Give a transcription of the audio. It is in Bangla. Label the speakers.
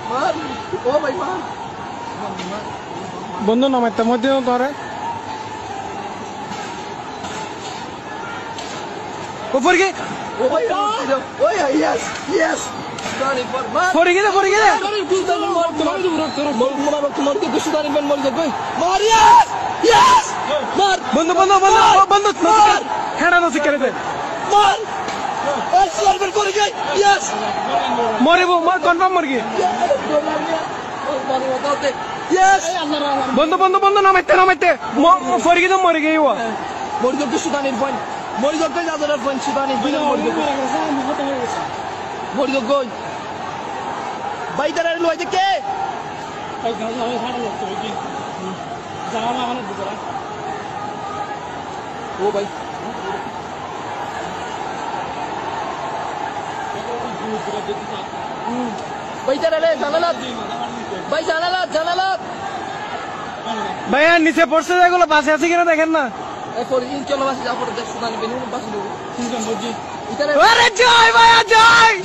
Speaker 1: মার ও ভাই মার
Speaker 2: বন্ধু নামাইতে মধ্যে ধরে উপর গিয়ে
Speaker 1: ও ভাই ওই ইয়েস ইয়েস সুদানি পর মার
Speaker 2: পড়ে গেলে
Speaker 1: তোমার তো সুদানি বেন মরে যাবে মার ইয়েস ইয়েস মার
Speaker 2: বন্ধু খেড়া নসি করে দে
Speaker 1: মার ওই সুদানি বেন করে গই ইয়েস
Speaker 2: মরিব কনফার্ম মর গিয়ে
Speaker 1: ইয়েস
Speaker 2: বন্ধু নামাইতে পড়ে গিয়ে মরে গিয়ে
Speaker 1: মরে যাবে সুদানির পয়েন্ট মরে যাবে যাদের পয়েন্ট সুদানি মরে যাবে গই ভাই তারা লই যে কে ও ভাই ভাই তারা রে জানালা ভাই জানালা
Speaker 2: ভাইয়া নিচে পড়ছে যেগুলো বাসে আছে কিনা দেখেন না
Speaker 1: এরপর ইনশাআল্লাহ বাসে যাবো সুদানি বেন বাসে দেবো
Speaker 2: জয় ভাইয়া জয়।